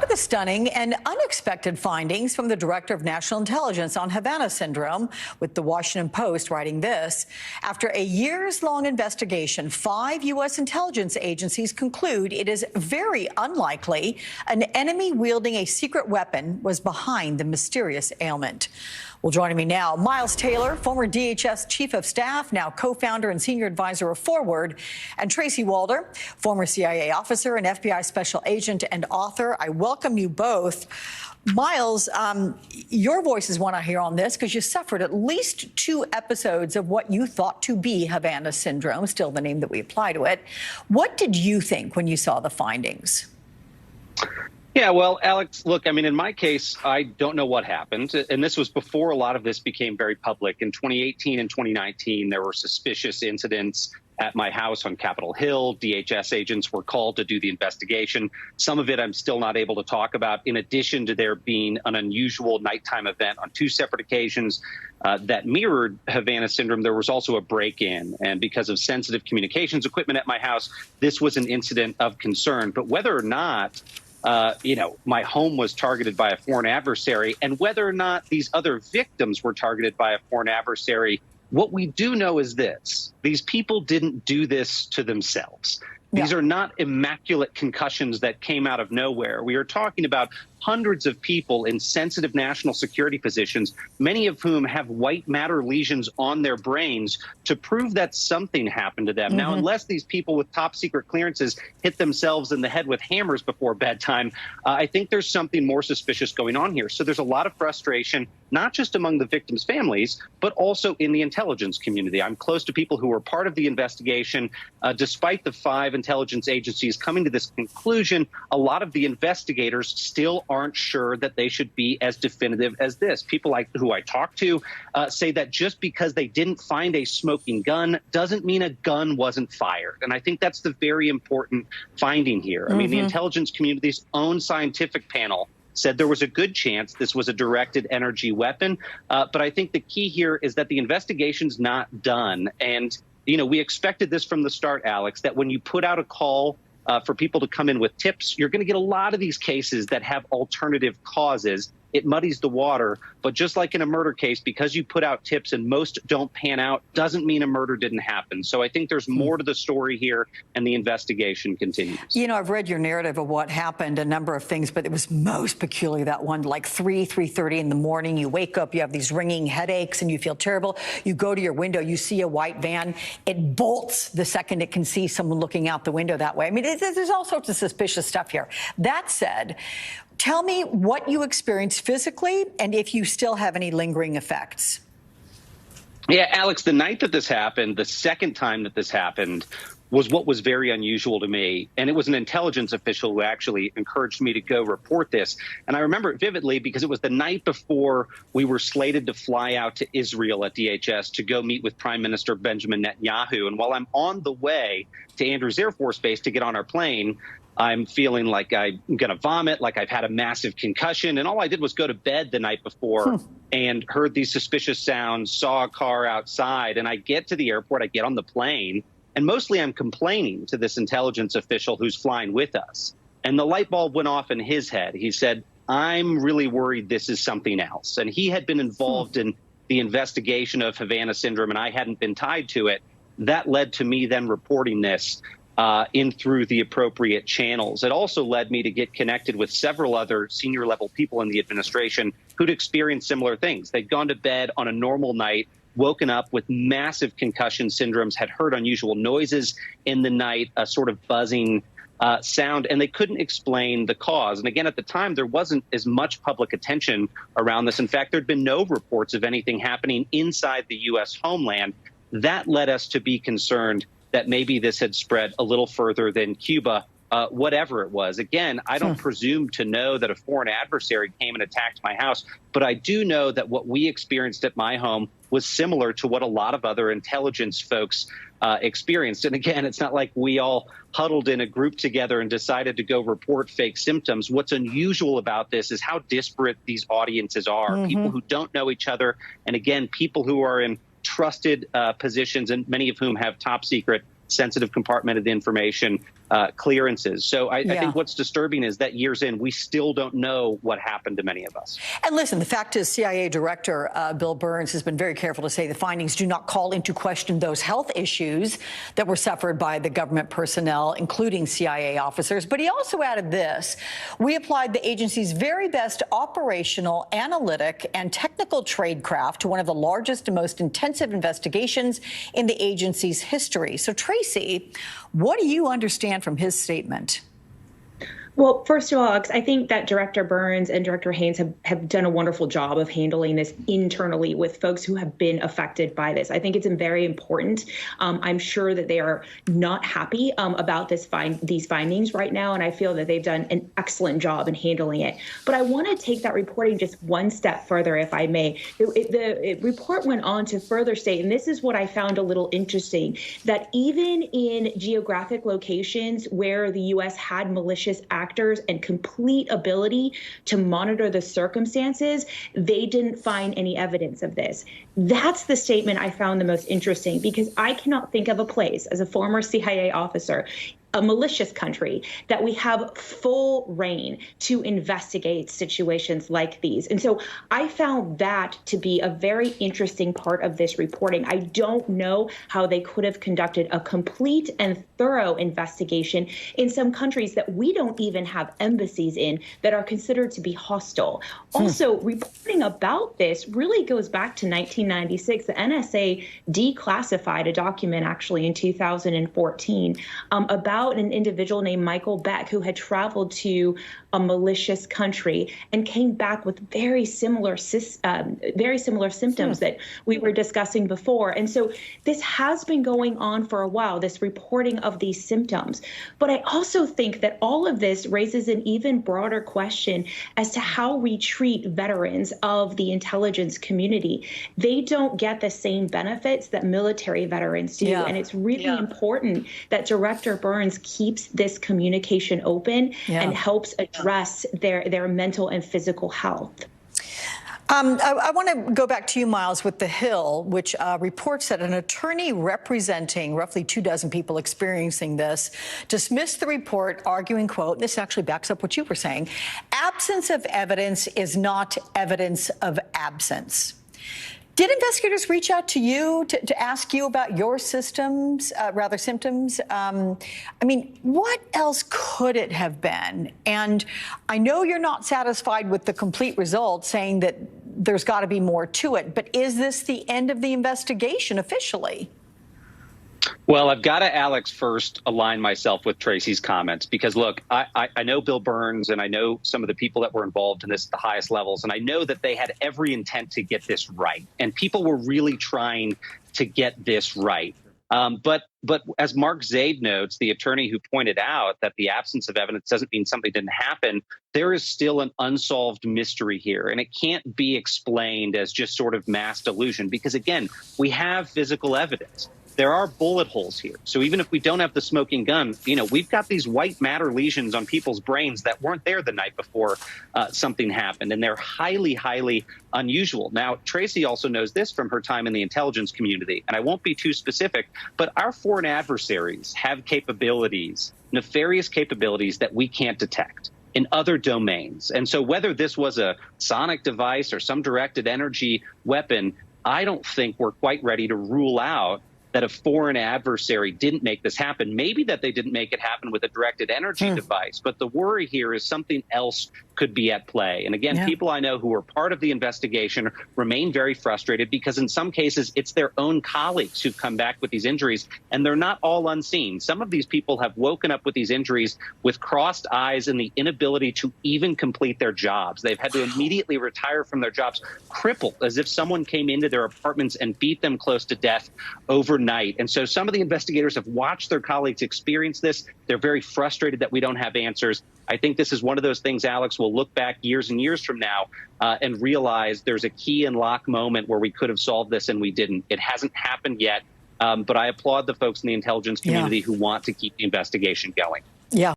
the stunning and unexpected findings from the Director of National Intelligence on Havana syndrome, with the Washington Post writing this. After a years-long investigation, 5 U.S. intelligence agencies conclude it is very unlikely an enemy wielding a secret weapon was behind the mysterious ailment. Well, joining me now, Miles Taylor, former DHS Chief of Staff, now co-founder and senior advisor of Forward, and Tracy Walder, former CIA officer and FBI special agent and author. I welcome you both. Miles, your voice is one I hear on this because you suffered at least 2 episodes of what you thought to be Havana syndrome, still the name that we apply to it. What did you think when you saw the findings? Yeah, well, Alex, look, I mean, in my case, I don't know what happened. And this was before a lot of this became very public. In 2018 and 2019, there were suspicious incidents at my house on Capitol Hill. DHS agents were called to do the investigation. Some of it I'm still not able to talk about. In addition to there being an unusual nighttime event on 2 separate occasions that mirrored Havana syndrome, there was also a break-in. And because of sensitive communications equipment at my house, this was an incident of concern. But whether or not my home was targeted by a foreign adversary, and whether or not these other victims were targeted by a foreign adversary, what we do know is this: these people didn't do this to themselves. These are not immaculate concussions that came out of nowhere. We are talking about hundreds of people in sensitive national security positions, many of whom have white matter lesions on their brains, to prove that something happened to them. Now, unless these people with top secret clearances hit themselves in the head with hammers before bedtime, I think there's something more suspicious going on here. So there's a lot of frustration, not just among the victims' families, but also in the intelligence community. I'm close to people who were part of the investigation. Despite the 5 intelligence agencies coming to this conclusion, a lot of the investigators still aren't sure that they should be as definitive as this. People who I talk to say that just because they didn't find a smoking gun doesn't mean a gun wasn't fired. And I think that's the very important finding here. I mean, the intelligence community's own scientific panel said there was a good chance this was a directed energy weapon. But I think the key here is that the investigation's not done. And, we expected this from the start, Alex, that when you put out a call for people to come in with tips, you're going to get a lot of these cases that have alternative causes. It muddies the water. But just like in a murder case, because you put out tips and most don't pan out, doesn't mean a murder didn't happen. So I think there's more to the story here, and the investigation continues. I've read your narrative of what happened, a number of things, but it was most peculiar, that one, like 3:30 in the morning. You wake up, you have these ringing headaches, and you feel terrible. You go to your window, you see a white van. It bolts the second it can see someone looking out the window that way. I mean, there's all sorts of suspicious stuff here. That said, tell me what you experienced physically and if you still have any lingering effects. Yeah, Alex, the night that this happened, the second time that this happened, was what was very unusual to me. And it was an intelligence official who actually encouraged me to go report this. And I remember it vividly because it was the night before we were slated to fly out to Israel at DHS to go meet with Prime Minister Benjamin Netanyahu. And while I'm on the way to Andrews Air Force Base to get on our plane, I'm feeling like I'm going to vomit, like I've had a massive concussion. And all I did was go to bed the night before and heard these suspicious sounds, saw a car outside. And I get to the airport, I get on the plane, and mostly I'm complaining to this intelligence official who's flying with us. And the light bulb went off in his head. He said, I'm really worried this is something else. And he had been involved in the investigation of Havana syndrome, and I hadn't been tied to it. That led to me then reporting this in through the appropriate channels. It also led me to get connected with several other senior level people in the administration who'd experienced similar things. They'd gone to bed on a normal night, woken up with massive concussion syndromes, had heard unusual noises in the night, a sort of buzzing sound, and they couldn't explain the cause. And again, at the time, there wasn't as much public attention around this. In fact, there'd been no reports of anything happening inside the U.S. homeland. That led us to be concerned that maybe this had spread a little further than Cuba, whatever it was. Again, I don't presume to know that a foreign adversary came and attacked my house, but I do know that what we experienced at my home was similar to what a lot of other intelligence folks experienced. And again, it's not like we all huddled in a group together and decided to go report fake symptoms. What's unusual about this is how disparate these audiences are. People who don't know each other, and again, people who are in trusted positions, and many of whom have top secret sensitive compartmented information. clearances. So I Yeah. think what's disturbing is that years in, we still don't know what happened to many of us. And listen, the fact is CIA Director Bill Burns has been very careful to say the findings do not call into question those health issues that were suffered by the government personnel, including CIA officers. But he also added this: we applied the agency's very best operational, analytic, and technical tradecraft to one of the largest and most intensive investigations in the agency's history. So, Tracy, what do you understand from his statement? Well, first of all, Alex, I think that Director Burns and Director Haynes have done a wonderful job of handling this internally with folks who have been affected by this. I think it's very important. I'm sure that they are not happy about these findings right now, and I feel that they've done an excellent job in handling it. But I want to take that reporting just one step further, if I may. The report went on to further state, and this is what I found a little interesting, that even in geographic locations where the U.S. had malicious actors and complete ability to monitor the circumstances, they didn't find any evidence of this. That's the statement I found the most interesting, because I cannot think of a place, as a former CIA officer, a malicious country, that we have full reign to investigate situations like these. And so I found that to be a very interesting part of this reporting. I don't know how they could have conducted a complete and thorough investigation in some countries that we don't even have embassies in, that are considered to be hostile. Also, reporting about this really goes back to 1996. The NSA declassified a document actually in 2014 about an individual named Michael Beck, who had traveled to a malicious country and came back with very similar symptoms that we were discussing before. And so this has been going on for a while, this reporting of these symptoms. But I also think that all of this raises an even broader question as to how we treat veterans of the intelligence community. They don't get the same benefits that military veterans do. And it's really important that Director Burns keeps this communication open and helps address their mental and physical health. I want to go back to you, Miles, with The Hill, which reports that an attorney representing roughly 24 people experiencing this dismissed the report, arguing, quote, this actually backs up what you were saying, absence of evidence is not evidence of absence. Did investigators reach out to you to ask you about your symptoms? I mean, what else could it have been? And I know you're not satisfied with the complete result, saying that there's got to be more to it. But is this the end of the investigation officially? Well, I've got to, Alex, first align myself with Tracy's comments, because, look, I know Bill Burns and I know some of the people that were involved in this at the highest levels, and I know that they had every intent to get this right. And people were really trying to get this right. But as Mark Zaid notes, the attorney who pointed out that the absence of evidence doesn't mean something didn't happen, there is still an unsolved mystery here. And it can't be explained as just sort of mass delusion, because, again, we have physical evidence. There are bullet holes here. So even if we don't have the smoking gun, we've got these white matter lesions on people's brains that weren't there the night before something happened. And they're highly, highly unusual. Now, Tracy also knows this from her time in the intelligence community, and I won't be too specific, but our foreign adversaries have capabilities, nefarious capabilities that we can't detect in other domains. And so whether this was a sonic device or some directed energy weapon, I don't think we're quite ready to rule out that a foreign adversary didn't make this happen. Maybe that they didn't make it happen with a directed energy device. But the worry here is something else could be at play. And again, people I know who are part of the investigation remain very frustrated, because in some cases, it's their own colleagues who've come back with these injuries, and they're not all unseen. Some of these people have woken up with these injuries with crossed eyes and the inability to even complete their jobs. They've had to immediately retire from their jobs, crippled, as if someone came into their apartments and beat them close to death overnight. And so some of the investigators have watched their colleagues experience this. They're very frustrated that we don't have answers. I think this is one of those things, Alex, we'll look back years and years from now and realize there's a key and lock moment where we could have solved this and we didn't. It hasn't happened yet, but I applaud the folks in the intelligence community who want to keep the investigation going. Yeah.